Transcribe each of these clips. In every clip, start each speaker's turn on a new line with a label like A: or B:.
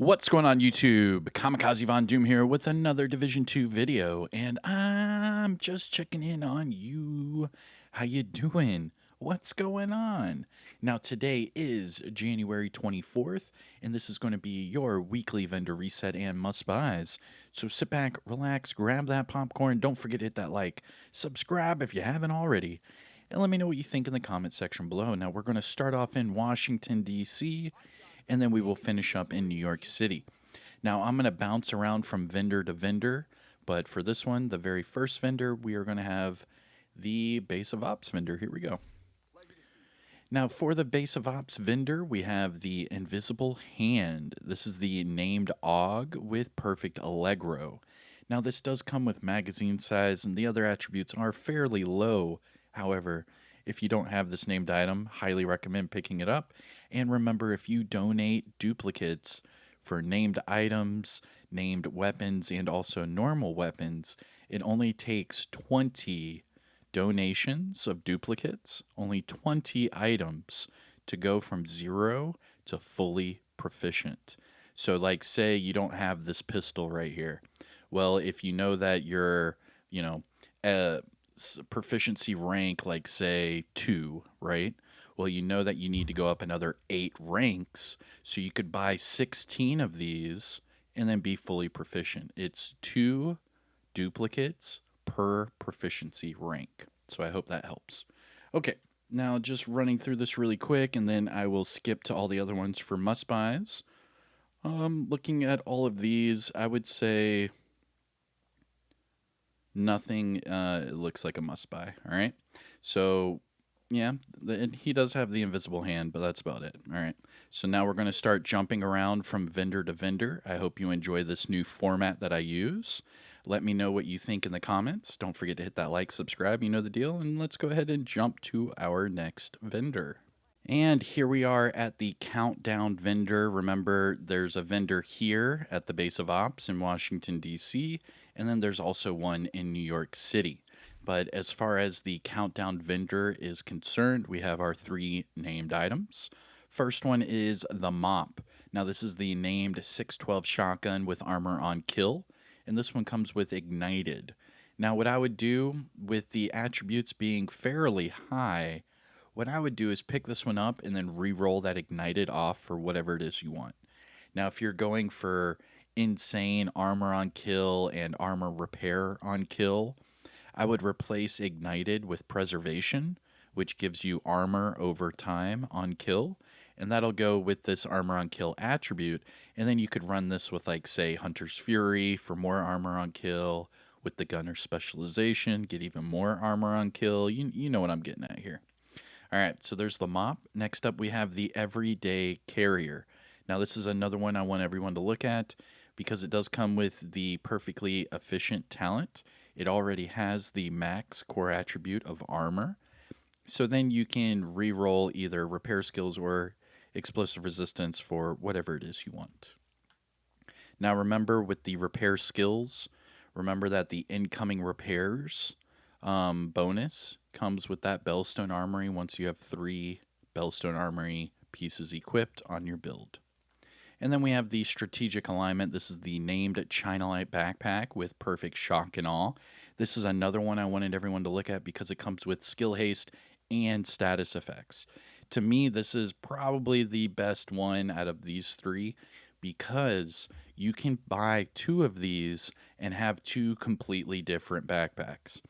A: What's going on YouTube? Kamikazevondoom here with another Division 2 video, and I'm just checking in on you. How you doing? What's going on? Now today is January 24th, and this is going to be your weekly vendor reset and must-buys. So sit back, relax, grab that popcorn, don't forget to hit that like, subscribe if you haven't already, and let me know what you think in the comment section below. Now we're going to start off in Washington, D.C., and then we will finish up in New York City. Now, I'm going to bounce around from vendor to vendor, but for this one, the very first vendor, we are going to have the base of ops vendor. Here we go. Now, for the base of ops vendor, we have the invisible hand. This is the named AUG with perfect Allegro. Now, this does come with magazine size, and the other attributes are fairly low. However, if you don't have this named item, highly recommend picking it up. And remember, if you donate duplicates for named items, named weapons, and also normal weapons, it only takes 20 donations of duplicates, only 20 items to go from 0 to fully proficient. So, like, say you don't have this pistol right here. Well, if you know that you're, proficiency rank, like, say, 2, right? Well, you know that you need to go up another 8 ranks, so you could buy 16 of these and then be fully proficient. It's 2 duplicates per proficiency rank. So I hope that helps. Okay, now just running through this really quick, and then I will skip to all the other ones for must-buys. Looking at all of these, I would say nothing looks like a must-buy, all right? So, yeah, he does have the invisible hand, but that's about it, all right? So now we're going to start jumping around from vendor to vendor. I hope you enjoy this new format that I use. Let me know what you think in the comments. Don't forget to hit that like, subscribe, you know the deal, and let's go ahead and jump to our next vendor. And here we are at the countdown vendor. Remember, there's a vendor here at the base of ops in Washington, D.C., and then there's also one in New York City. But as far as the countdown vendor is concerned, we have our 3 named items. First one is the mop. Now, this is the named 612 shotgun with armor on kill, and this one comes with ignited. Now, what I would do with the attributes being fairly high, what I would do is pick this one up and then re-roll that ignited off for whatever it is you want. Now, if you're going for insane armor on kill and armor repair on kill, I would replace ignited with preservation, which gives you armor over time on kill, and that'll go with this armor on kill attribute. And then you could run this with, like, say, Hunter's Fury for more armor on kill, with the gunner specialization, get even more armor on kill. You know what I'm getting at here. All right, so there's the mop. Next up, we have the everyday carrier. Now, this is another one I want everyone to look at because it does come with the perfectly efficient talent. It already has the max core attribute of armor. So then you can re-roll either repair skills or explosive resistance for whatever it is you want. Now, remember with the repair skills, remember that the incoming repairs bonus comes with that Bellstone Armory once you have 3 Bellstone Armory pieces equipped on your build. And then we have the strategic alignment. This is the named China Light backpack with perfect shock and awe. This is another one I wanted everyone to look at because it comes with skill haste and status effects. To me, this is probably the best one out of these 3 because you can buy 2 of these and have 2 completely different backpacks.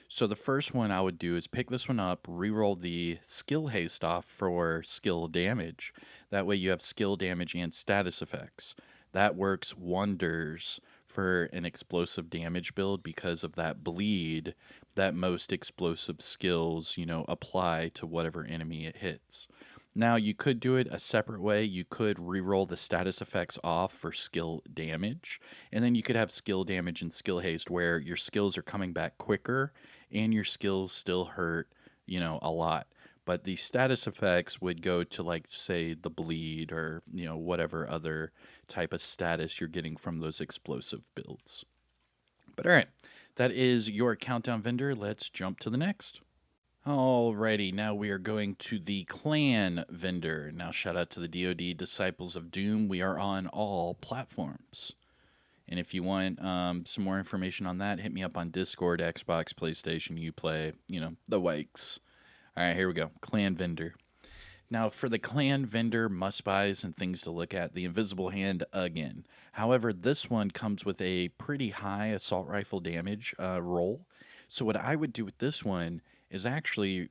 A: So the first one I would do is pick this one up, reroll the skill haste off for skill damage. That way you have skill damage and status effects. That works wonders for an explosive damage build because of that bleed that most explosive skills, apply to whatever enemy it hits. Now, you could do it a separate way. You could reroll the status effects off for skill damage, and then you could have skill damage and skill haste where your skills are coming back quicker and your skills still hurt, a lot. But the status effects would go to, like, say, the bleed or, whatever other type of status you're getting from those explosive builds. But all right, that is your countdown vendor. Let's jump to the next. Alrighty, now we are going to the clan vendor. Now, shout out to the DoD Disciples of Doom. We are on all platforms. And if you want some more information on that, hit me up on Discord, Xbox, PlayStation, Uplay, the Wikes. All right, here we go. Clan vendor. Now, for the clan vendor must buys and things to look at, the invisible hand again. However, this one comes with a pretty high assault rifle damage roll. So, what I would do with this one is actually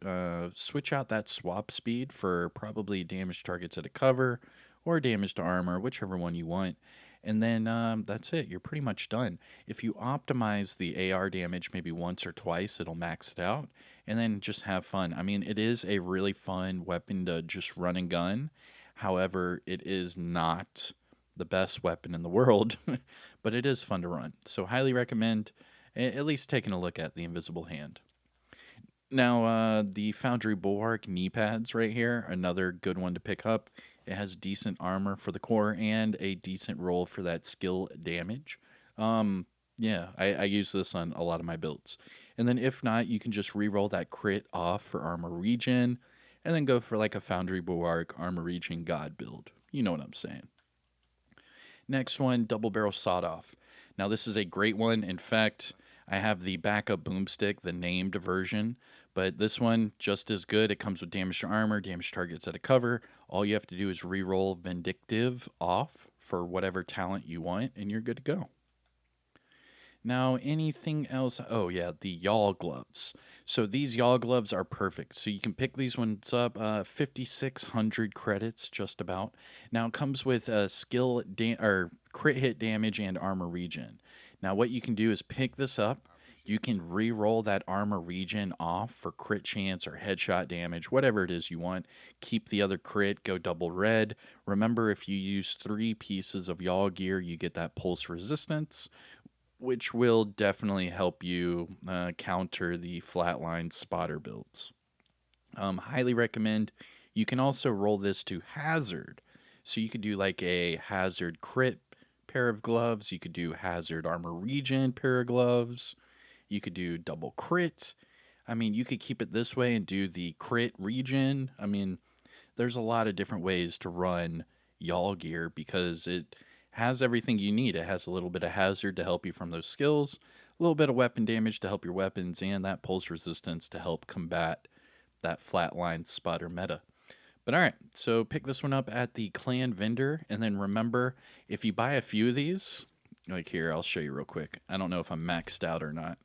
A: switch out that swap speed for probably damage targets at a cover or damage to armor, whichever one you want. And then that's it. You're pretty much done. If you optimize the AR damage maybe once or twice, it'll max it out and then just have fun. I mean, it is a really fun weapon to just run and gun. However, it is not the best weapon in the world, but it is fun to run. So, highly recommend at least taking a look at the Invisible Hand. Now, the Foundry Bulwark knee pads right here, another good one to pick up. It has decent armor for the core and a decent roll for that skill damage. Yeah, I use this on a lot of my builds. And then if not, you can just re-roll that crit off for armor regen, and then go for like a Foundry Bulwark armor regen god build. You know what I'm saying. Next one, double barrel sawed off. Now this is a great one. In fact, I have the backup boomstick, the named version, but this one just as good. It comes with damage to armor, damage targets at a cover. All you have to do is re-roll vindictive off for whatever talent you want, and you're good to go. Now, anything else? Oh, yeah, the YAAHL gloves. So these YAAHL gloves are perfect. So you can pick these ones up, 5,600 credits, just about. Now, it comes with or crit hit damage and armor regen. Now, what you can do is pick this up. You can re-roll that armor regen off for crit chance or headshot damage, whatever it is you want. Keep the other crit, go double red. Remember, if you use 3 pieces of YAAHL gear, you get that pulse resistance, which will definitely help you counter the flatline spotter builds. Highly recommend. You can also roll this to hazard. So you could do like a hazard crit pair of gloves. You could do hazard armor regen pair of gloves. You could do double crit. I mean, you could keep it this way and do the crit regen. I mean, there's a lot of different ways to run YAAHL gear because it has everything you need. It has a little bit of hazard to help you from those skills, a little bit of weapon damage to help your weapons, and that pulse resistance to help combat that flatline spotter meta. But all right, so pick this one up at the clan vendor, and then remember, if you buy a few of these, like here, I'll show you real quick. I don't know if I'm maxed out or not,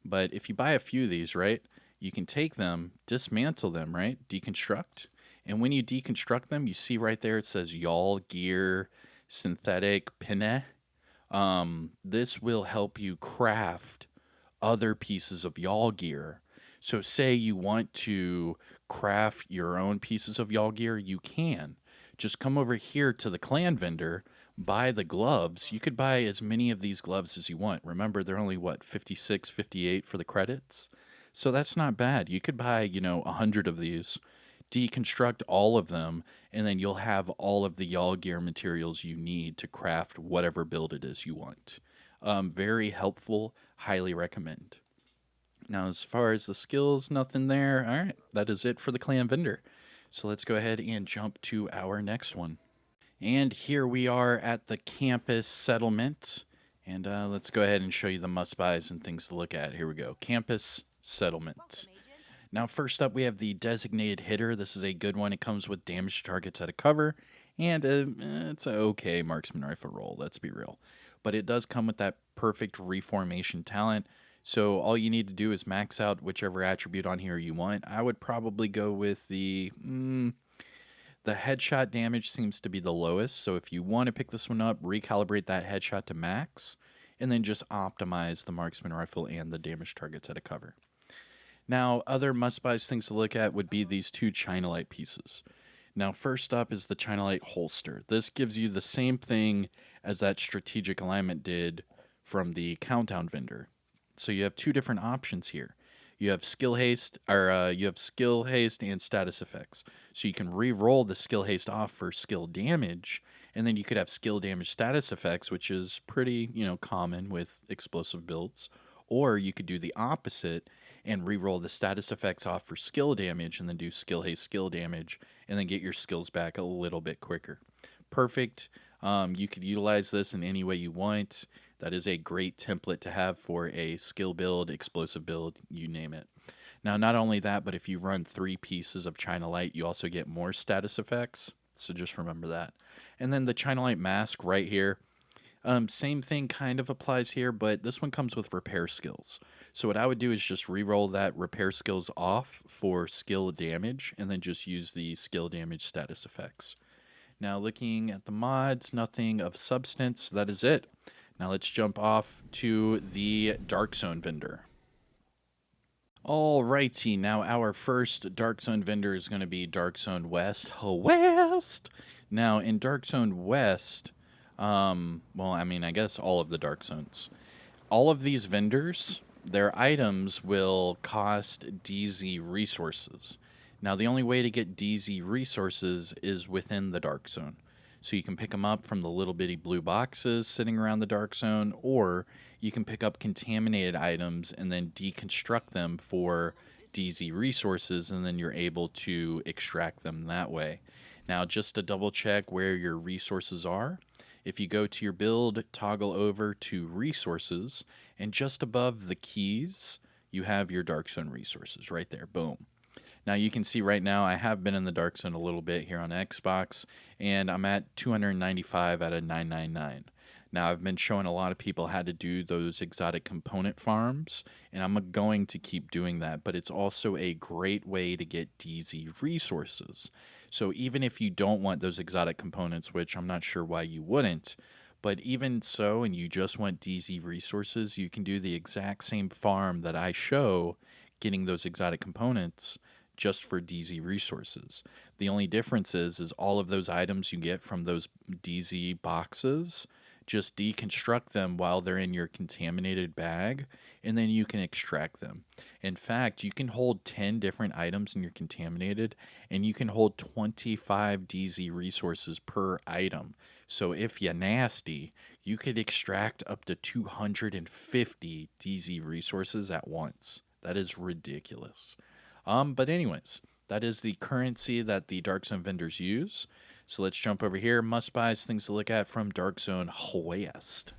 A: but if you buy a few of these, right, you can take them, dismantle them, right, deconstruct, and when you deconstruct them, you see right there it says YAAHL gear synthetic pinne. This will help you craft other pieces of YAAHL gear. So say you want to craft your own pieces of YAAHL gear, you can. Just come over here to the clan vendor, buy the gloves. You could buy as many of these gloves as you want. Remember, they're only, what, 56, 58 for the credits? So that's not bad. You could buy, 100 of these, deconstruct all of them, and then you'll have all of the YAAHL gear materials you need to craft whatever build it is you want. Very helpful. Highly recommend. Now, as far as the skills, nothing there. All right, that is it for the clan vendor. So let's go ahead and jump to our next one. And here we are at the campus settlement. And let's go ahead and show you the must-buys and things to look at. Here we go. Campus settlement. Now, first up, we have the designated hitter. This is a good one. It comes with damage targets at a cover, and it's an okay marksman rifle roll, let's be real. But it does come with that perfect reformation talent. So all you need to do is max out whichever attribute on here you want. I would probably go with the headshot damage seems to be the lowest. So if you want to pick this one up, recalibrate that headshot to max, and then just optimize the marksman rifle and the damage targets at a cover. Now, other must-buys things to look at would be these 2 China Light pieces. Now, first up is the China Light holster. This gives you the same thing as that strategic alignment did from the Countdown vendor. So you have 2 different options here. You have skill haste, or you have skill haste and status effects. So you can re-roll the skill haste off for skill damage, and then you could have skill damage status effects, which is pretty, common with explosive builds. Or you could do the opposite and reroll the status effects off for skill damage, and then do skill haste skill damage, and then get your skills back a little bit quicker. Perfect. You could utilize this in any way you want. That is a great template to have for a skill build, explosive build, you name it. Now, not only that, but if you run 3 pieces of China Light, you also get more status effects. So just remember that. And then the China Light mask right here. Same thing kind of applies here, but this one comes with repair skills. So what I would do is just re-roll that repair skills off for skill damage, and then just use the skill damage status effects. Now looking at the mods, nothing of substance. That is it. Now let's jump off to the Dark Zone vendor. Alrighty, now our first Dark Zone vendor is going to be Dark Zone West. Now in Dark Zone West, well, I mean, I guess all of the Dark Zones. All of these vendors, their items will cost DZ resources. Now, the only way to get DZ resources is within the Dark Zone. So you can pick them up from the little bitty blue boxes sitting around the Dark Zone, or you can pick up contaminated items and then deconstruct them for DZ resources, and then you're able to extract them that way. Now, just to double check where your resources are, if you go to your build, toggle over to resources, and just above the keys, you have your Dark Zone resources right there. Boom. Now you can see right now I have been in the Dark Zone a little bit here on Xbox, and I'm at 295 out of 999. Now I've been showing a lot of people how to do those exotic component farms, and I'm going to keep doing that, but it's also a great way to get DZ resources. So even if you don't want those exotic components, which I'm not sure why you wouldn't, but even so, and you just want DZ resources, you can do the exact same farm that I show, getting those exotic components just for DZ resources. The only difference is all of those items you get from those DZ boxes, just deconstruct them while they're in your contaminated bag, and then you can extract them. In fact, you can hold 10 different items in your contaminated, and you can hold 25 DZ resources per item. So if you're nasty, you could extract up to 250 DZ resources at once. That is ridiculous. But anyways, that is the currency that the Dark Zone vendors use. So let's jump over here. Must buys, things to look at from Dark Zone West.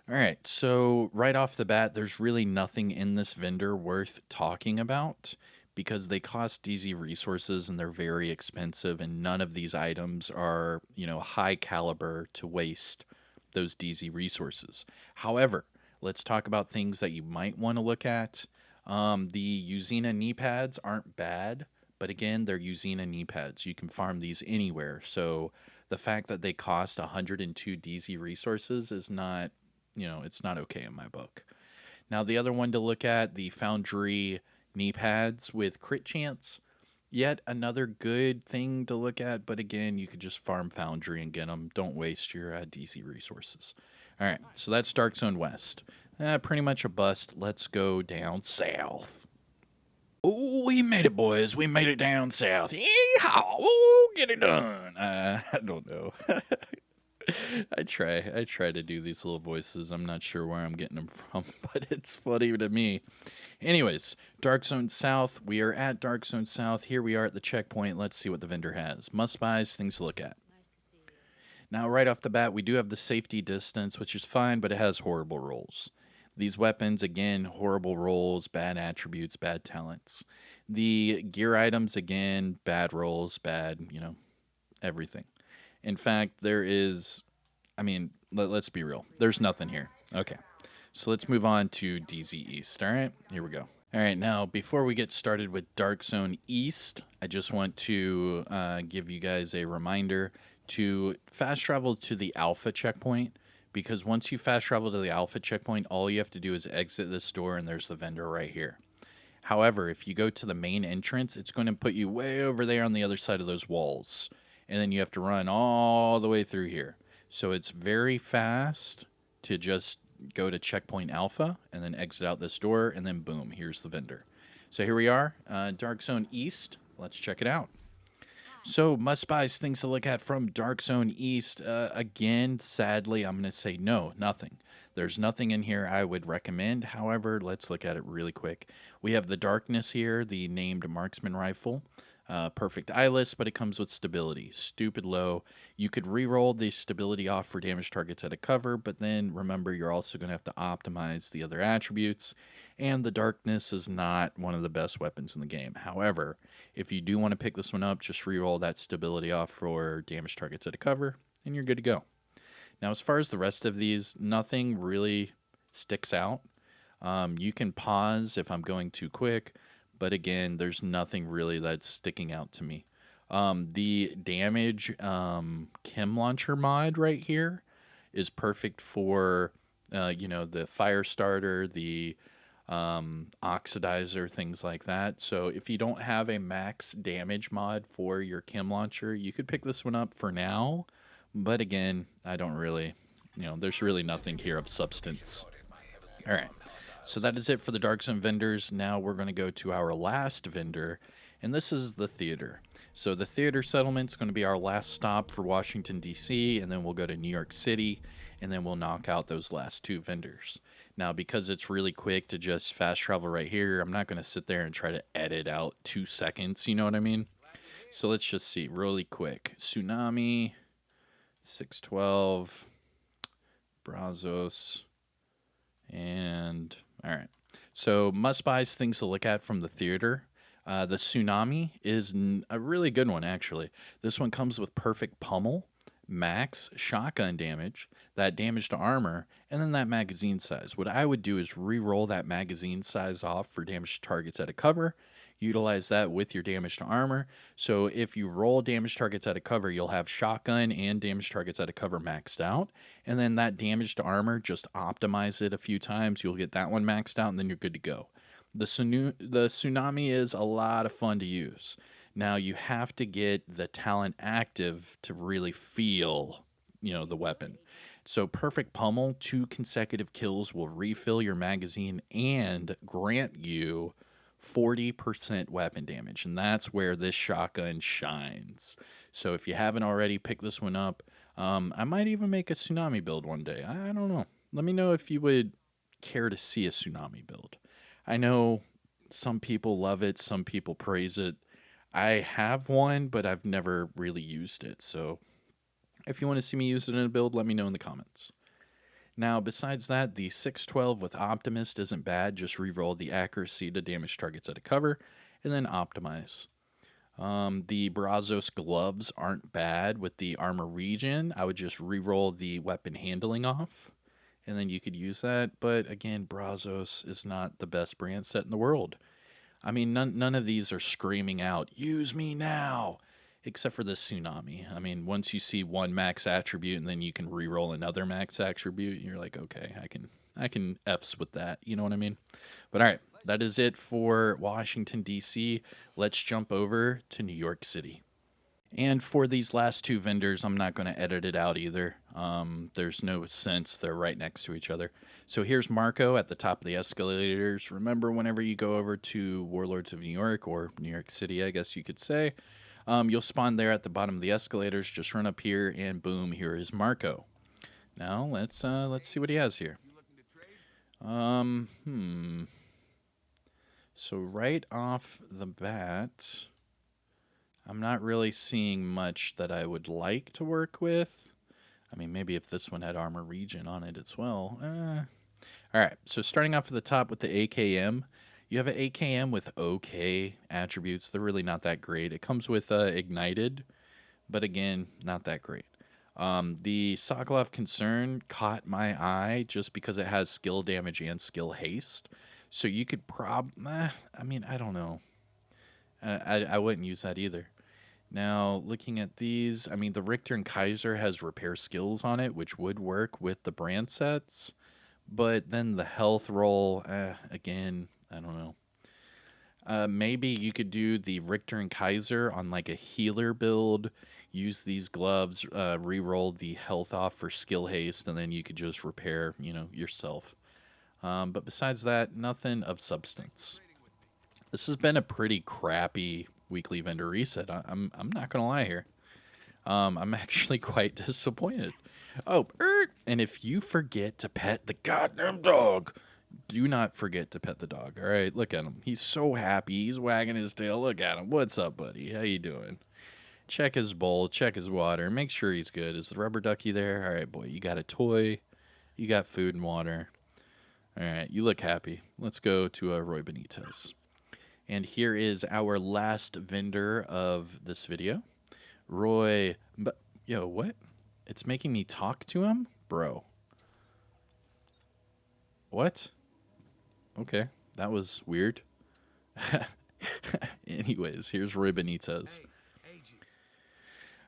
A: All right, so right off the bat, there's really nothing in this vendor worth talking about because they cost DZ resources and they're very expensive, and none of these items are, high caliber to waste those DZ resources. However, let's talk about things that you might want to look at. The Uzina knee pads aren't bad, but again, they're Uzina knee pads. You can farm these anywhere. So the fact that they cost 102 DZ resources is not, it's not okay in my book. Now, the other one to look at, the Foundry knee pads with crit chance. Yet another good thing to look at, but again, you could just farm Foundry and get them. Don't waste your DZ resources. All right, so that's Dark Zone West. Pretty much a bust. Let's go down south. Oh, we made it, boys. We made it down south. Yeehaw! Oh, get it done. I don't know. I try to do these little voices. I'm not sure where I'm getting them from, but it's funny to me. Anyways, Dark Zone South. We are at Dark Zone South. Here we are at the checkpoint. Let's see what the vendor has. Must buys, things to look at. Now, right off the bat, we do have the safety distance, which is fine, but it has horrible rolls. These weapons, again, horrible rolls, bad attributes, bad talents. The gear items, again, bad rolls, bad, everything. In fact, there is, let's be real. There's nothing here. Okay. So let's move on to DZ East. All right, here we go. All right, now, before we get started with Dark Zone East, I just want to give you guys a reminder to fast travel to the Alpha checkpoint, because once you fast travel to the Alpha checkpoint, all you have to do is exit this door, and there's the vendor right here. However, if you go to the main entrance, it's going to put you way over there on the other side of those walls, and then you have to run all the way through here. So it's very fast to just go to checkpoint Alpha and then exit out this door, and then boom, here's the vendor. So here we are, Dark Zone East. Let's check it out. So, must buys, things to look at from Dark Zone East. Again, sadly, I'm going to say no, nothing. There's nothing in here I would recommend. However, let's look at it really quick. We have the Darkness here, the named marksman rifle. Perfect eyeless, but it comes with stability. Stupid low. You could re-roll the stability off for damage targets at a cover, but then remember you're also going to have to optimize the other attributes. And the Darkness is not one of the best weapons in the game. However, if you do want to pick this one up, just re-roll that stability off for damage targets at a cover, and you're good to go. Now, as far as the rest of these, nothing really sticks out. You can pause if I'm going too quick, but again, there's nothing really that's sticking out to me. The damage chem launcher mod right here is perfect for, the fire starter, the oxidizer, things like that. So if you don't have a max damage mod for your chem launcher, you could pick this one up for now. But again, I don't really, there's really nothing here of substance. All right. So that is it for the Dark Zone vendors. Now we're going to go to our last vendor, and this is the theater. So the theater settlement is going to be our last stop for Washington, D.C., and then we'll go to New York City, and then we'll knock out those last two vendors. Now, because it's really quick to just fast travel right here, I'm not going to sit there and try to edit out 2 seconds, you know what I mean? So let's just see really quick. Tsunami, 612, Brazos, and all right. So must buys, things to look at from the theater. The Tsunami is a really good one, actually. This one comes with perfect pummel, max shotgun damage, that damage to armor, and then that magazine size. What I would do is re-roll that magazine size off for damage to targets at a cover. Utilize that with your damage to armor. So if you roll damage targets at a cover, you'll have shotgun and damage targets at a cover maxed out. And then that damage to armor, just optimize it a few times. You'll get that one maxed out, and then you're good to go. The Tsunami is a lot of fun to use. Now you have to get the talent active to really feel, the weapon. So perfect pummel, 2 consecutive kills will refill your magazine and grant you 40% weapon damage, and that's where this shotgun shines. So if you haven't already, pick this one up. I might even make a Tsunami build one day. I don't know. Let me know if you would care to see a Tsunami build. I know some people love it, some people praise it. I have one, but I've never really used it. So if you want to see me use it in a build, let me know in the comments. Now, besides that, the 612 with Optimist isn't bad. Just reroll the accuracy to damage targets at a cover, and then optimize. The Brazos gloves aren't bad with the armor regen. I would just reroll the weapon handling off, and then you could use that. But again, Brazos is not the best brand set in the world. I mean, none of these are screaming out, "Use me now!" Except for the Tsunami. I mean, once you see one max attribute and then you can re-roll another max attribute, you're like, okay, I can F's with that. You know what I mean? But all right, that is it for Washington, D.C. Let's jump over to New York City. And for these last two vendors, I'm not going to edit it out either. There's no sense. They're right next to each other. So here's Marco at the top of the escalators. Remember, whenever you go over to Warlords of New York, or New York City, I guess you could say, you'll spawn there at the bottom of the escalators. Just run up here, and boom, here is Marco. Now let's see what he has here. So right off the bat, I'm not really seeing much that I would like to work with. I mean, maybe if this one had armor regen on it as well. All right, so starting off at the top with the AKM, you have an AKM with okay attributes. They're really not that great. It comes with ignited, but again, not that great. The Sokolov Concern caught my eye just because it has skill damage and skill haste. So you could I mean, I don't know. I wouldn't use that either. Now, looking at these, I mean, the Richter and Kaiser has repair skills on it, which would work with the brand sets. But then the health roll, again, I don't know. Maybe you could do the Richter and Kaiser on like a healer build, use these gloves, re-roll the health off for skill haste, and then you could just repair, yourself. But besides that, nothing of substance. This has been a pretty crappy weekly vendor reset. I'm not gonna lie here. I'm actually quite disappointed. Oh, and if you forget to pet the goddamn dog, do not forget to pet the dog. All right, look at him. He's so happy. He's wagging his tail. Look at him. What's up, buddy? How you doing? Check his bowl. Check his water. Make sure he's good. Is the rubber ducky there? All right, boy. You got a toy. You got food and water. All right, you look happy. Let's go to Roy Benitez. And here is our last vendor of this video. Roy, but yo, what? It's making me talk to him? Bro. What? Okay, that was weird. Anyways, here's Roy Benitez.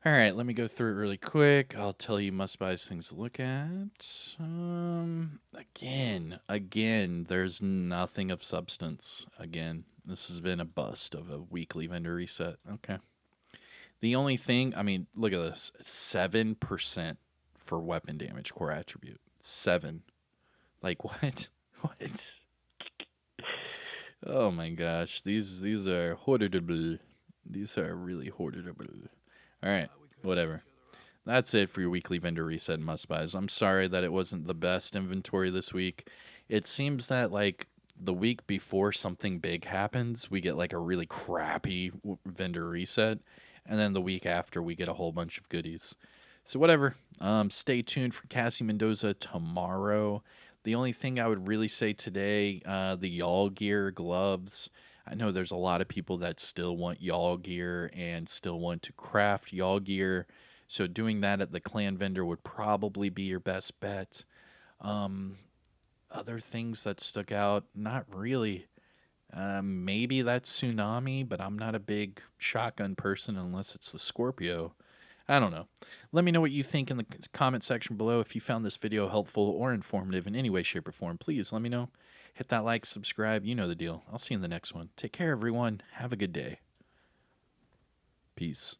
A: All right, let me go through it really quick. I'll tell you must-buys, things to look at. Again, there's nothing of substance. Again, this has been a bust of a weekly vendor reset. Okay. The only thing, I mean, look at this. 7% for weapon damage core attribute. 7. Like, what? What? Oh my gosh. These are hoardable. These are really hoardable. All right, whatever. That's it for your weekly vendor reset and must-buys. I'm sorry that it wasn't the best inventory this week. It seems that, like, the week before something big happens, we get, like, a really crappy vendor reset. And then the week after, we get a whole bunch of goodies. So whatever. Stay tuned for Cassie Mendoza tomorrow. The only thing I would really say today, the YAAHL gear, gloves. I know there's a lot of people that still want YAAHL gear and still want to craft YAAHL gear. So doing that at the clan vendor would probably be your best bet. Other things that stuck out, not really. Maybe that tsunami, but I'm not a big shotgun person unless it's the Scorpio. I don't know. Let me know what you think in the comment section below. If you found this video helpful or informative in any way, shape, or form, please let me know. Hit that like, subscribe. You know the deal. I'll see you in the next one. Take care, everyone. Have a good day. Peace.